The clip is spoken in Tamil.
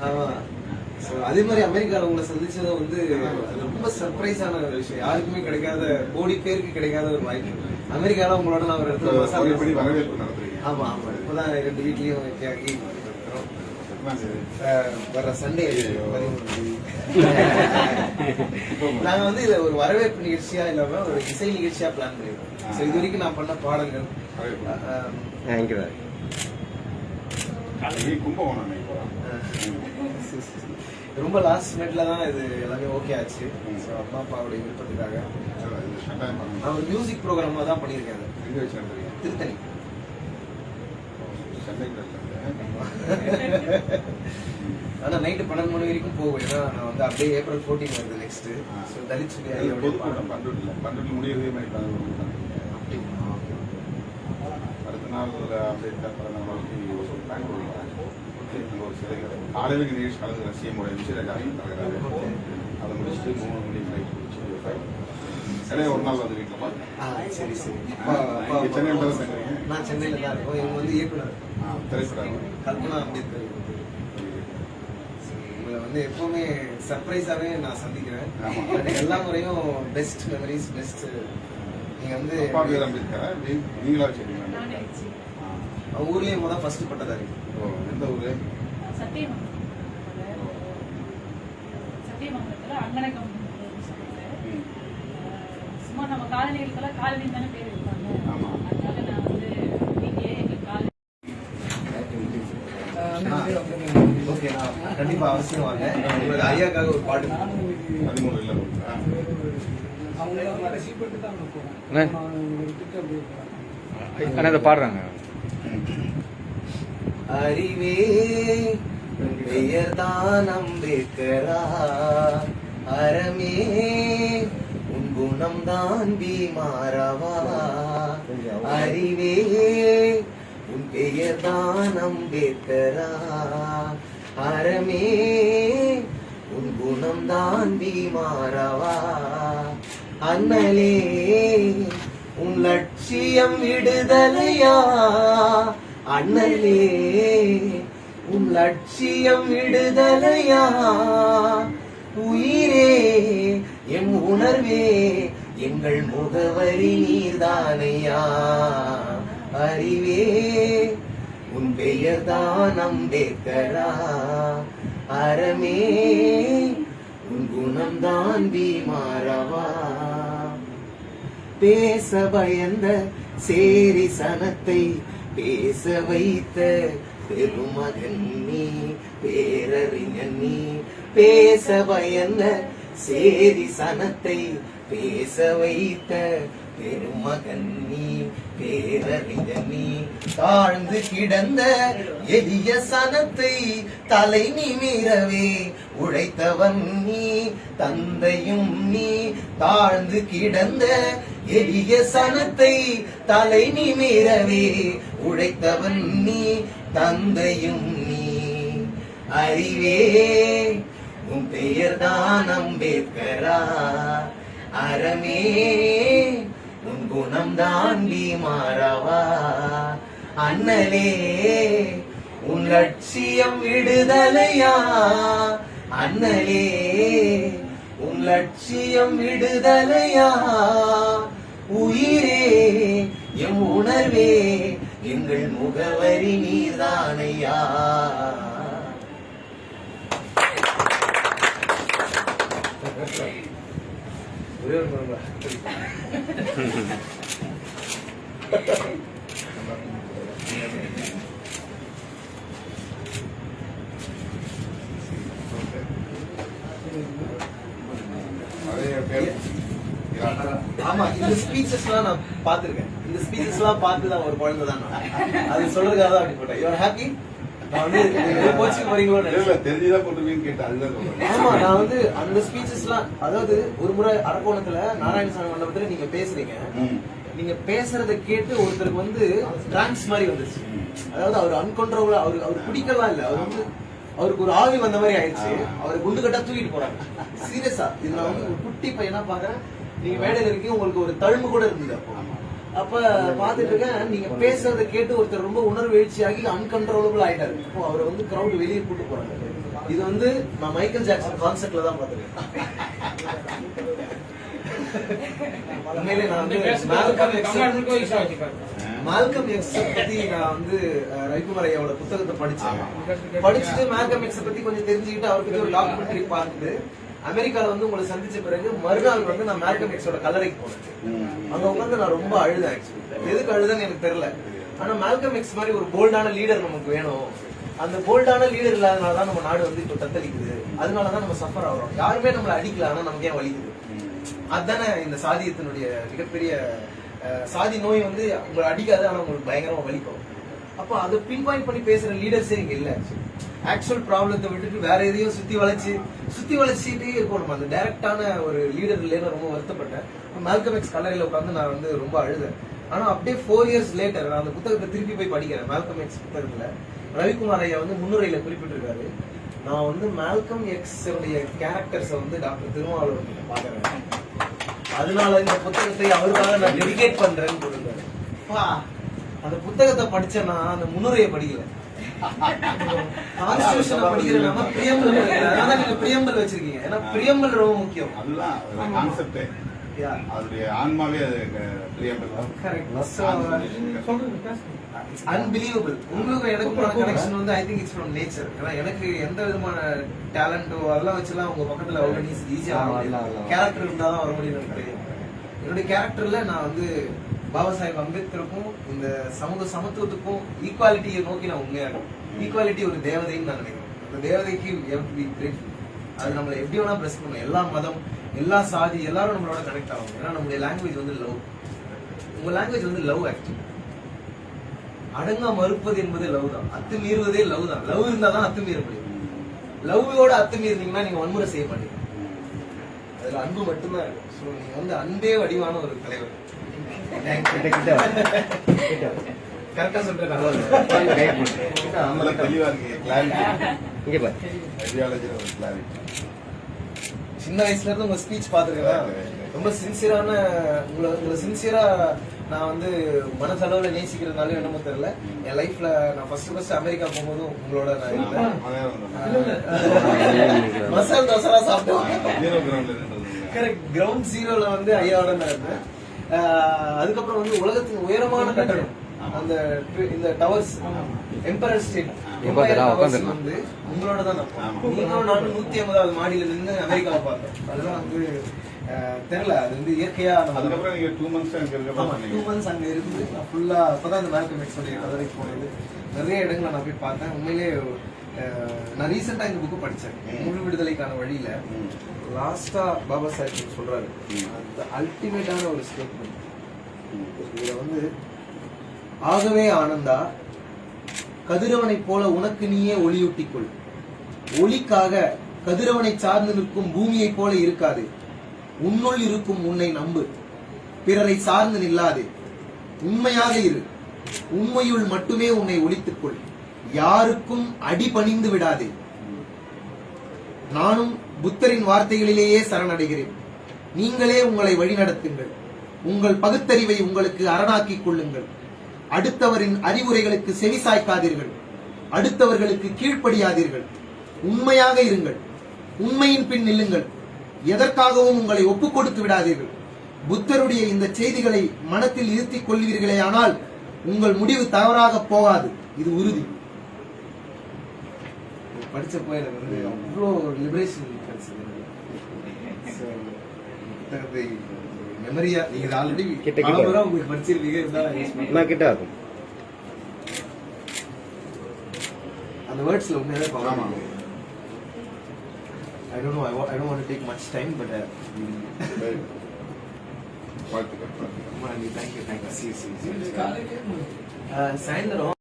ஆமா. அதே மாதிரி அமெரிக்காவில் உங்களை சந்திச்சது வந்து ரொம்ப சர்ப்ரைஸான ஒரு விஷயம். யாருக்குமே கிடைக்காத, கோடி பேருக்கு கிடைக்காத ஒரு வாய்ப்பு. அமெரிக்காவில் உங்களோட நான் ஒரு இடத்துல வரவேற்பு நடத்துறீங்க. ஆமா ஆமா. இப்பதான் 2 வீட்லயும் வைக்காக்கி வர்ற சண்டே நாங்க வந்து இதை ஒரு வரவேற்பு நிகழ்ச்சியா இல்லாம ஒரு இசை நிகழ்ச்சியா பிளான் பண்ணிருக்கோம். இது வரைக்கும் நான் பண்ண பாடல்கள் கும்பகோணம் ரொம்ப லாஸ்ட் மினிட்ல தான் இது எல்லாமே ஓகே ஆச்சு. அம்மா அப்பாவுடைய விருப்பத்துக்காக அவர் மியூசிக் ப்ரோக்ராமா தான் பண்ணியிருக்காரு. திருத்தணி. ஆனா நைட்டு 12 மணி வரைக்கும் போகும். ஏன்னா நான் வந்து அப்படியே April 14 வருது நெக்ஸ்ட். தலித் பன்னெண்டு முடியறதே மாதிரி அடுத்த நாள் அம்பேத்கர் பிறந்த நாளைக்கு ஒரு பிளான் போடுவாங்க. ஒரு சிலை காலையில் நிகழ்ச்சி கலந்து ரசியம் ராஜாவையும் கலகிறாரு. அதை முடிச்சுட்டு 3 மணி ஃபிளைட் முடிச்சு சிலையை ஒரு நாள் வந்து வீட்டில் பார்த்து. சரி சரி. சென்னையில் தான் தங்குறீங்க? நான் சென்னையில் தான் இருக்கோம். இவங்க வந்து இயக்குனர் திரைப்படம் கல்பனா அம்பேத்கர். உங்களை வந்து எப்பவுமே சர்ப்ரைஸாவே நான் சந்திக்கிறேன். எல்லா முறையும் பெஸ்ட் மெமரிஸ், பெஸ்ட். நீங்க வந்து அம்பேத்கர் நீங்களா வச்சுருக்கீங்க? அவங்க ஊர்லயே தான் ஃபர்ஸ்ட் பட்டதாரி. எந்த ஊரு? சத்தியமங்கலத்துல அங்கனக்கம். சும்மா நம்ம காலனிகளுக்கெல்லாம் காலனி தானே பேர் இருப்பாங்க. அதனால நான் வந்து வீட்லயே எங்களுக்கு காலனி. ஓகே, நான் கண்டிப்பா அவசியம் வாங்க. உங்களுக்கு ஐயாக்காக ஒரு பாட்டு 13 இல்ல அவங்க பாடுறாங்க. அறிவே பெயர்தான் அம்பேத்கரா, அறமே உன் குணம் தான் பீமாரவா. அறிவே உன் பெயர்தான் அம்பேத்கரா, அறமே உன் குணம் தான் பீமாரவா. அண்ணலே உன் லட்சியம் விடுதலையா, அண்ணலே உன் லட்சியம் விடுதலையா. உயிரே எம் உணர்வே எங்கள் முகவரி நீர்தானையா. அறிவே உன் பெயர்தான் அம்பேத்கரா, அறமே உன் குணம்தான் பீமாரவா. பேச பயந்த சேரி சனத்தை பேச வைத்த பெருமகன் நீ, பேரறிஞன் நீ. பேச பயந்த சேரி சனத்தை பேச வைத்த பெருமகன் நீ, பேரறிஞன் நீ. தாழ்ந்து கிடந்த எளிய சனத்தை தலை நிமிரவே உழைத்தவன் நீ, தந்தையும் நீ. தாழ்ந்து கிடந்த எளிய சனத்தை தலை நிமிரவே உழைத்தவன் நீ, தந்தையும் நீ. அறிவே உன் பெயர்தான் அம்பேத்கரா, அறமே உன் குணம்தான் பீமாரவா. அண்ணலே உன் லட்சியம் விடுதலையா, அண்ணலே உன் லட்சியம் விடுதலையா. உயிரே எம் உணர்வே எங்கள் முகவரி நீர்தானையா. ஆமா, இந்த ஸ்பீச்சஸ் எல்லாம் நான் பாத்துருக்கேன். இந்த ஸ்பீச்சஸ் எல்லாம் பார்த்துதான் ஒரு குழந்தை தான் அது சொல்றதுக்காக தான் அப்படி போட்டேன். You are happy? நான் வந்து கோச்சிங் வரீங்களோ தெரிஞ்சுதான் போட்டுருவீங்கன்னு கேட்டேன். அதுதான். ஆமா, நான் வந்து அந்த ஸ்பீச்சஸ் எல்லாம், அதாவது ஒரு முறை அரக்கோணத்துல நாராயணசாமி மண்டபத்துல நீங்க பேசுறீங்க. நீங்க பேசுறத கேட்டு ஒருத்தருக்கு வந்து டிரான்ஸ் மாதிரி வந்துருச்சு. அதாவது அவர் அன்கண்ட்ரோலா, அவர் பிடிக்கலாம் இல்ல, அவர் வந்து அவருக்கு ஒரு ஆவி வந்த மாதிரி ஆயிடுச்சு. அவரை குண்டு கட்டா தூக்கிட்டு போறாங்க. சீரியஸா இதுல வந்து ஒரு குட்டி பையனா பாக்குறேன். நீங்க மேடையில இருக்கீங்க, உங்களுக்கு ஒரு தழும்பு கூட இருந்தது. அப்ப பாத்துட்டு இருக்கேன், நீங்க பேசுறத கேட்டு ஒருத்தர் ரொம்ப உணர்வு எழுச்சியாகி அன்கண்ட்ரோலபிள் ஆயிட்டாரு. அப்போ அவரை வந்து கிரௌட் வெளியே கூட்டு போறாங்க. இது வந்து நான் மைக்கேல் ஜாக்சன் கான்செர்ட்ல தான் பார்த்திருக்கேன். உண்மையிலே நான் வந்து மால்கம் எக்ஸ் பத்தி நான் வந்து ரவிக்குமார் ஐயாவோட புத்தகத்தை படிச்சுட்டு மால்கம் எக்ஸ் பத்தி கொஞ்சம் தெரிஞ்சுக்கிட்டு அவருக்கு ஒரு டாக்குமெண்ட்ரி பார்த்துட்டு அமெரிக்கால வந்து உங்களை சந்திச்ச பிறகு மறுநாள் வந்து நான் மால்கம் எக்ஸோட கல்லறைக்கு போனேன். அங்க உட்காந்து நான் ரொம்ப அழுதேன். ஆக்சுவலி எதுக்கு அழுதுன்னு எனக்கு தெரியல. ஆனா மால்கம் எக்ஸ் மாதிரி ஒரு போல்டான லீடர் நமக்கு வேணும். அந்த போல்டான லீடர் இல்லாதனாலதான் நம்ம நாடு வந்து இப்ப தத்தளிக்குது. அதனாலதான் நம்ம சஃபர் ஆகிறோம். யாருமே நம்மள அடிக்கல, ஆனா நமக்கு ஏன் வலிக்குது? அதுதானே இந்த சாதியத்தினுடைய மிகப்பெரிய சாதி நோய் வந்து உங்களை அடிக்காது, ஆனா உங்களுக்கு பயங்கரமா வலிக்கும். அப்ப அதை பின் பாயிண்ட் பண்ணி பேசுற லீடர்ஸே இங்க இல்ல. ஆக்சுவல் ப்ராப்ளத்தை விட்டுட்டு வேற எதையும் சுத்தி வளைச்சிட்டே இருக்கும். நம்ம அந்த டைரக்டான ஒரு லீடர் இல்லைன்னு ரொம்ப வருத்தப்பட்டேன். மால்கம் எக்ஸ் கல்லறையில உட்காந்து நான் வந்து ரொம்ப அழுதேன். ஆனா அப்படியே 4 years later நான் அந்த புத்தகத்தை திருப்பி போய் படிக்கிறேன். மால்கம் எக்ஸ் புத்தகத்துல ரவிக்குமார் ஐயா வந்து முன்னுரையில குறிப்பிட்டிருக்காரு, நான் வந்து மால்கம் எக்ஸ் உடைய கேரக்டர்ஸை வந்து டாக்டர் திருமாவளவன் கிட்ட பாக்குறேன், அதனால இந்த புத்தகத்தை அவருக்காக நான் டெடிகேட் பண்றேன்னு சொல்லிருக்காரு. அந்த புத்தகத்தை படிச்சேன்னா அந்த முன்னுரையை படிக்கல, கான்ஸ்டிடியூஷனை படிக்கிறேன்னா பிரியம்பல் படிக்கிறேன். அதனால நீங்க பிரியம்பல் வச்சிருக்கீங்க. ஏன்னா பிரியம்பல் ரொம்ப முக்கியம். அதுதான் கான்செப்டே. அதோடைய ஆன்மாவே அது பிரியம்பல். அன்பிலீவபிள். உங்களுக்கு எனக்குமான கனெக்ஷன் வந்து I think it's from nature. ஏன்னா எனக்கு எந்த விதமான டேலண்டோ அதெல்லாம் வச்சுலாம் உங்க பக்கத்துல அவ்வளவு ஈஸியா கேரக்டர் இருந்தாதான் வர முடியும். எனக்கு தெரியும். என்னுடைய கேரக்டர்ல நான் வந்து பாபா சாஹேப் அம்பேத்கருக்கும் இந்த சமூக சமத்துவத்துக்கும் ஈக்குவாலிட்டியை நோக்கி நான் உண்மையா இருக்கும். ஈக்குவாலிட்டி ஒரு தேவதைன்னு நான் நினைக்கிறேன். அந்த தேவதைக்கு அது நம்மளை எப்படி வேணா பிரஸ் பண்ணணும். எல்லா மதம், எல்லா சாதி, எல்லாரும் நம்மளோட கனெக்ட் ஆகும். ஏன்னா நம்மளுடைய லாங்குவேஜ் வந்து லவ். உங்க லாங்குவேஜ் வந்து லவ். ஆக்சுவலி அடங்கா மறுப்பது என்பது லவ் தான். அத்துமீறுவதே லவ் தான். லவ் இருந்தா தான் அத்துமீற முடியும். லவ்வோட அத்துமீறினீங்கன்னா நீங்க வன்முறை செய்ய மாட்டீங்க. அதுல அன்பு மட்டும்தான் இருக்கும். ஸோ நீங்க வந்து அன்பே வடிவான ஒரு தலைவர். கரெக்டா சொல்றேன். தெளிவா இருக்கு. கிளாரிட்டி. சின்ன வயசுல இருந்து உங்க ஸ்பீச் பாத்துருக்கேன். ரொம்ப சின்சியரான உங்களை சின்சியரா நான் வந்து மனசளவுல நேசிக்கிறதுனால என்னமோ தெரியல. என் லைஃப்ல நான் ஃபர்ஸ்ட் அமெரிக்கா போகும்போதும் உங்களோட நான் இருந்தேன். மசால் தோசை சாப்பிட்டேன். கரெக்ட். கிரவுண்ட் ஜீரோல வந்து ஐயாவோட நான் இருந்தேன். அதுக்கப்புறம் வந்து உலகத்தின் உயரமான கட்டடம் அந்த இந்த டவர்ஸ் எம்பரர் ஸ்டேட் வந்து உங்களோட தான். நீங்களும் நானும் 150வது மாடியில நின்று அமெரிக்காவை பார்த்தோம். அதெல்லாம் வந்து தெரியல. அது வந்து இயற்கையா. அதுக்கப்புறம் நீங்க 2 months அங்க இருக்க. 2 months அங்க இருந்து ஃபுல்லா அப்பதான் அந்த மால்கம் எக்ஸ் கல்லறைக்கு போனது. நிறைய இடங்களை நான் போய் பார்த்தேன். உண்மையிலேயே நான் ரீசெண்டா இந்த புக்கு படிச்சேன், முழு விடுதலைக்கான வழியில. லாஸ்டா பாபா சாஹேப் சொல்றாரு, அந்த அல்டிமேட்டான ஒரு ஸ்டேட்மெண்ட். இதுல வந்து ஆகவே ஆனந்தா, கதிரவனை போல உனக்கு நீயே ஒளியூட்டிக்கொள். ஒளிக்காக கதிரவனை சார்ந்து நிற்கும் பூமியை போல இருக்காது. உன்னுள் இருக்கும் உன்னை நம்பு. பிறரை சார்ந்து நில்லாதே. உண்மையாக இரு. உண்மையுள் மட்டுமே உன்னை ஒளித்துக்கொள். யாருக்கும் அடிபணிந்து விடாதே. நானும் புத்தரின் வார்த்தைகளிலேயே சரணடைகிறேன். நீங்களே உங்களை வழிநடத்துங்கள். உங்கள் பகுத்தறிவை உங்களுக்கு அரணாக்கிக் கொள்ளுங்கள். அடுத்தவரின் அறிவுரைகளுக்கு செவிசாய்க்காதீர்கள். அடுத்தவர்களுக்கு கீழ்ப்படியாதீர்கள். உண்மையாக இருங்கள். உண்மையின் பின் நில்லுங்கள். எதற்காகவும் உங்களை ஒப்புக் கொடுத்து விடாதீர்கள். புத்தருடைய இந்த செய்திகளை மனத்தில் இருத்திக் கொள்வீர்களே ஆனால் உங்கள் முடிவு தவறாக போகாது. இது உறுதி. படிச்சப்போ எனக்கு வந்து அவ்வளோ லிபரேஷன் கிடைச்சது. புத்தகத்தை மெமரியா நீங்க ஆல்ரெடி உங்களுக்கு படிச்சிருக்கீங்க. அந்த வேர்ட்ஸ்ல உண்மையாவே பார்க்கலாம். I don't know. I don't want to take much time, but thank you. See you. சாயந்தரம்